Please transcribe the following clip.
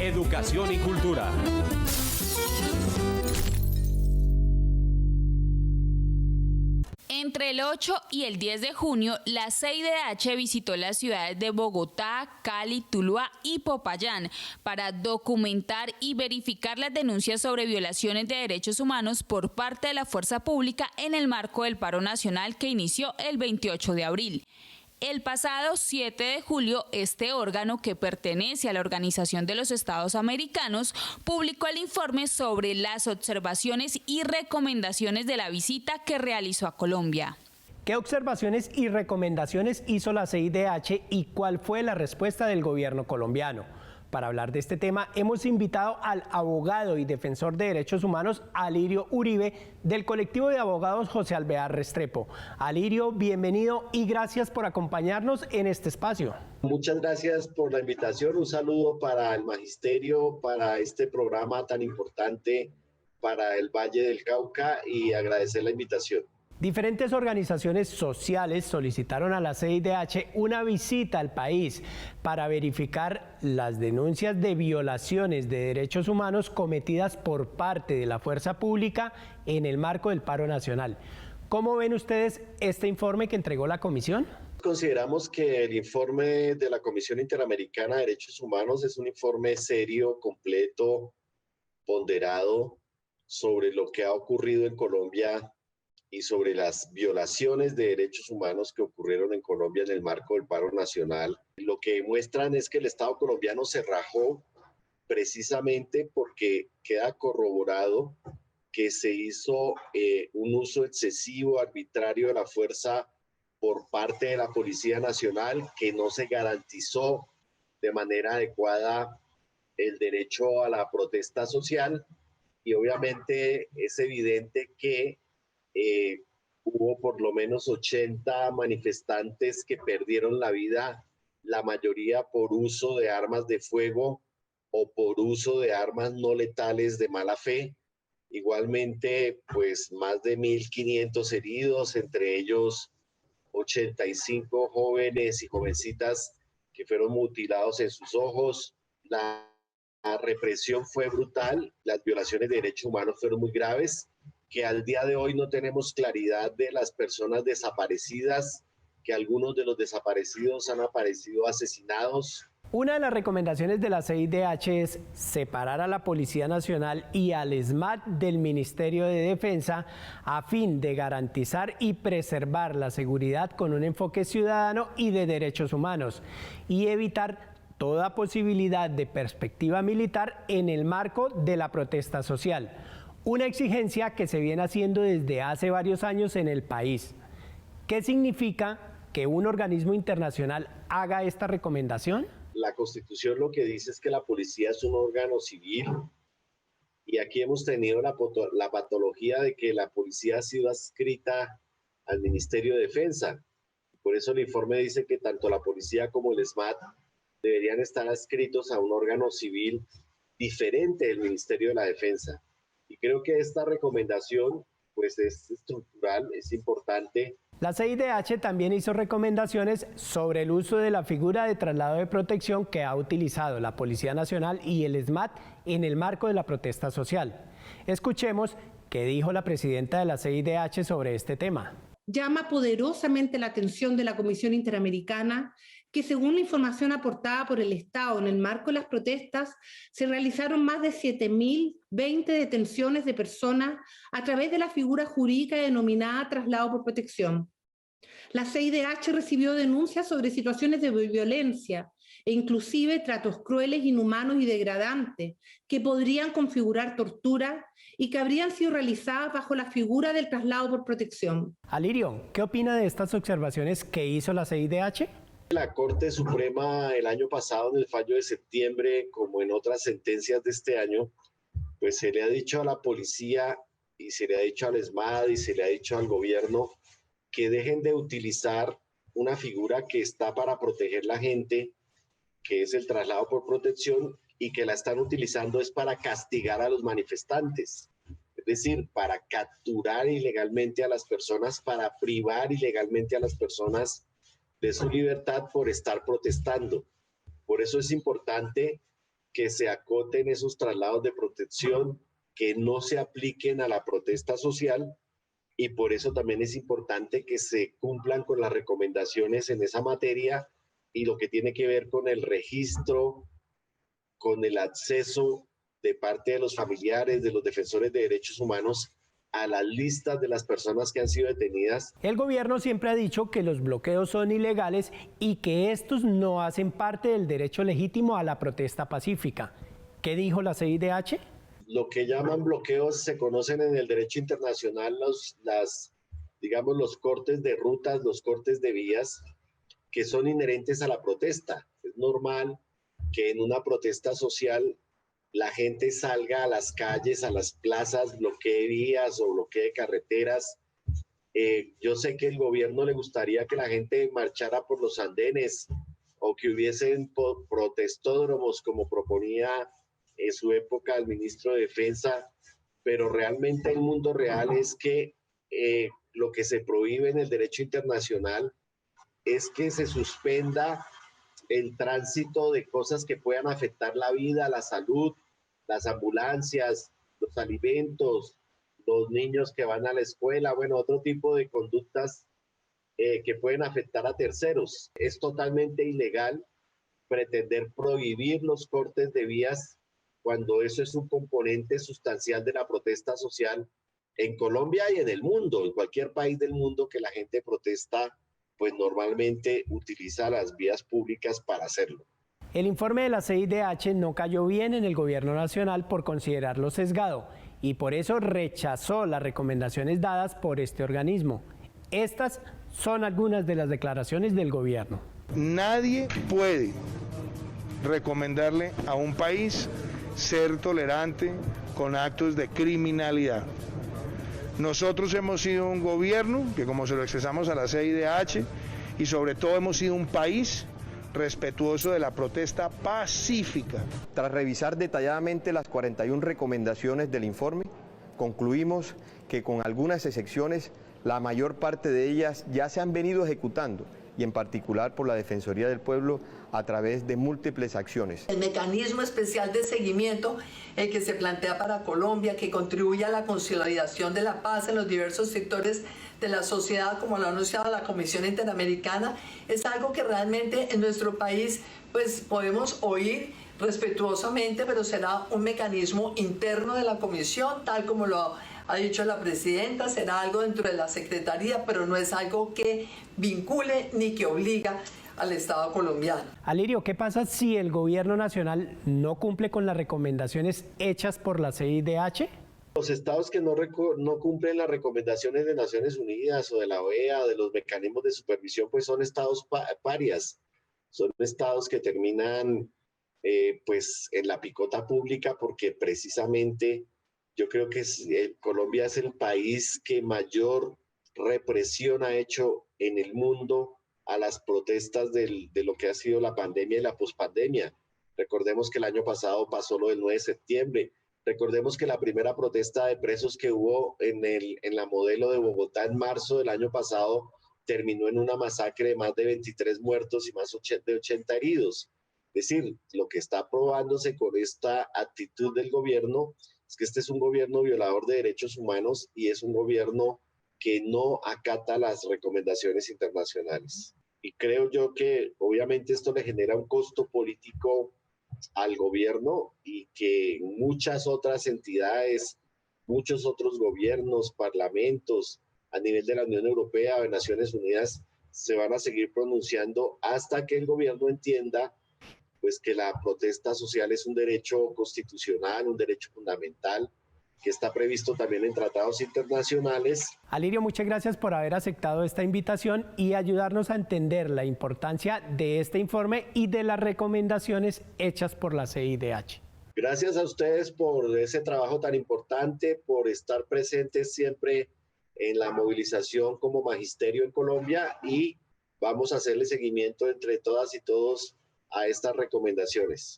educación y cultura. Entre el 8 y el 10 de junio, la CIDH visitó las ciudades de Bogotá, Cali, Tuluá y Popayán para documentar y verificar las denuncias sobre violaciones de derechos humanos por parte de la fuerza pública en el marco del paro nacional que inició el 28 de abril. El pasado 7 de julio, este órgano, que pertenece a la Organización de los Estados Americanos, publicó el informe sobre las observaciones y recomendaciones de la visita que realizó a Colombia. ¿Qué observaciones y recomendaciones hizo la CIDH y cuál fue la respuesta del gobierno colombiano? Para hablar de este tema, hemos invitado al abogado y defensor de derechos humanos, Alirio Uribe, del colectivo de abogados José Alvear Restrepo. Alirio, bienvenido y gracias por acompañarnos en este espacio. Muchas gracias por la invitación. Un saludo para el magisterio, para este programa tan importante para el Valle del Cauca y agradecer la invitación. Diferentes organizaciones sociales solicitaron a la CIDH una visita al país para verificar las denuncias de violaciones de derechos humanos cometidas por parte de la fuerza pública en el marco del paro nacional. ¿Cómo ven ustedes este informe que entregó la comisión? Consideramos que el informe de la Comisión Interamericana de Derechos Humanos es un informe serio, completo, ponderado sobre lo que ha ocurrido en Colombia y sobre las violaciones de derechos humanos que ocurrieron en Colombia en el marco del paro nacional. Lo que muestran es que el Estado colombiano se rajó precisamente porque queda corroborado que se hizo un uso excesivo, arbitrario de la fuerza por parte de la Policía Nacional, que no se garantizó de manera adecuada el derecho a la protesta social, y obviamente es evidente que hubo por lo menos 80 manifestantes que perdieron la vida, la mayoría por uso de armas de fuego o por uso de armas no letales de mala fe. Igualmente, pues más de 1.500 heridos, entre ellos 85 jóvenes y jovencitas que fueron mutilados en sus ojos. La represión fue brutal, las violaciones de derechos humanos fueron muy graves, que al día de hoy no tenemos claridad de las personas desaparecidas, que algunos de los desaparecidos han aparecido asesinados. Una de las recomendaciones de la CIDH es separar a la Policía Nacional y al ESMAD del Ministerio de Defensa a fin de garantizar y preservar la seguridad con un enfoque ciudadano y de derechos humanos y evitar toda posibilidad de perspectiva militar en el marco de la protesta social. Una exigencia que se viene haciendo desde hace varios años en el país. ¿Qué significa que un organismo internacional haga esta recomendación? La Constitución lo que dice es que la policía es un órgano civil y aquí hemos tenido la patología de que la policía ha sido adscrita al Ministerio de Defensa. Por eso el informe dice que tanto la policía como el ESMAD deberían estar adscritos a un órgano civil diferente del Ministerio de la Defensa. Y creo que esta recomendación pues es estructural, es importante. La CIDH también hizo recomendaciones sobre el uso de la figura de traslado de protección que ha utilizado la Policía Nacional y el ESMAD en el marco de la protesta social. Escuchemos qué dijo la presidenta de la CIDH sobre este tema. Llama poderosamente la atención de la Comisión Interamericana que, según la información aportada por el Estado en el marco de las protestas, se realizaron más de 7.020 detenciones de personas a través de la figura jurídica denominada traslado por protección. La CIDH recibió denuncias sobre situaciones de violencia e inclusive tratos crueles, inhumanos y degradantes que podrían configurar tortura y que habrían sido realizadas bajo la figura del traslado por protección. Alirio, ¿qué opina de estas observaciones que hizo la CIDH? La Corte Suprema el año pasado, en el fallo de septiembre, como en otras sentencias de este año, pues se le ha dicho a la policía y se le ha dicho al ESMAD y se le ha dicho al gobierno que dejen de utilizar una figura que está para proteger la gente, que es el traslado por protección, y que la están utilizando es para castigar a los manifestantes, es decir, para capturar ilegalmente a las personas, para privar ilegalmente a las personas de su libertad por estar protestando. Por eso es importante que se acoten esos traslados de protección, que no se apliquen a la protesta social, y por eso también es importante que se cumplan con las recomendaciones en esa materia y lo que tiene que ver con el registro, con el acceso de parte de los familiares, de los defensores de derechos humanos a las listas de las personas que han sido detenidas. El gobierno siempre ha dicho que los bloqueos son ilegales y que estos no hacen parte del derecho legítimo a la protesta pacífica. ¿Qué dijo la CIDH? Lo que llaman bloqueos se conocen en el derecho internacional los cortes de rutas, los cortes de vías que son inherentes a la protesta. Es normal que en una protesta social la gente salga a las calles, a las plazas, bloquee vías o bloquee carreteras. Yo sé que el gobierno le gustaría que la gente marchara por los andenes o que hubiesen protestódromos como proponía en su época el ministro de Defensa, pero realmente el mundo real es que lo que se prohíbe en el derecho internacional es que se suspenda el tránsito de cosas que puedan afectar la vida, la salud, las ambulancias, los alimentos, los niños que van a la escuela, bueno, otro tipo de conductas que pueden afectar a terceros. Es totalmente ilegal pretender prohibir los cortes de vías cuando eso es un componente sustancial de la protesta social en Colombia y en el mundo, en cualquier país del mundo que la gente protesta, pues normalmente utiliza las vías públicas para hacerlo. El informe de la CIDH no cayó bien en el gobierno nacional por considerarlo sesgado y por eso rechazó las recomendaciones dadas por este organismo. Estas son algunas de las declaraciones del gobierno. Nadie puede recomendarle a un país ser tolerante con actos de criminalidad. Nosotros hemos sido un gobierno que, como se lo expresamos a la CIDH, y sobre todo hemos sido un país respetuoso de la protesta pacífica. Tras revisar detalladamente las 41 recomendaciones del informe, concluimos que con algunas excepciones, la mayor parte de ellas ya se han venido ejecutando, y en particular por la Defensoría del Pueblo a través de múltiples acciones. El mecanismo especial de seguimiento que se plantea para Colombia, que contribuye a la consolidación de la paz en los diversos sectores de la sociedad, como lo ha anunciado la Comisión Interamericana, es algo que realmente en nuestro país pues podemos oír respetuosamente, pero será un mecanismo interno de la Comisión, tal como lo ha dicho la presidenta, será algo dentro de la Secretaría, pero no es algo que vincule ni que obliga al Estado colombiano. Alirio, ¿qué pasa si el gobierno nacional no cumple con las recomendaciones hechas por la CIDH? Los estados que no cumplen las recomendaciones de Naciones Unidas o de la OEA o de los mecanismos de supervisión, pues son estados parias, son estados que terminan pues en la picota pública porque precisamente yo creo que Colombia es el país que mayor represión ha hecho en el mundo a las protestas de lo que ha sido la pandemia y la pospandemia. Recordemos que el año pasado pasó lo del 9 de septiembre. Recordemos que la primera protesta de presos que hubo en la modelo de Bogotá en marzo del año pasado terminó en una masacre de más de 23 muertos y más de 80 heridos. Es decir, lo que está probándose con esta actitud del gobierno es que este es un gobierno violador de derechos humanos y es un gobierno que no acata las recomendaciones internacionales. Y creo yo que obviamente esto le genera un costo político al gobierno y que muchas otras entidades, muchos otros gobiernos, parlamentos a nivel de la Unión Europea o de Naciones Unidas se van a seguir pronunciando hasta que el gobierno entienda pues que la protesta social es un derecho constitucional, un derecho fundamental, que está previsto también en tratados internacionales. Alirio, muchas gracias por haber aceptado esta invitación y ayudarnos a entender la importancia de este informe y de las recomendaciones hechas por la CIDH. Gracias a ustedes por ese trabajo tan importante, por estar presentes siempre en la movilización como magisterio en Colombia y vamos a hacerle seguimiento entre todas y todos a estas recomendaciones.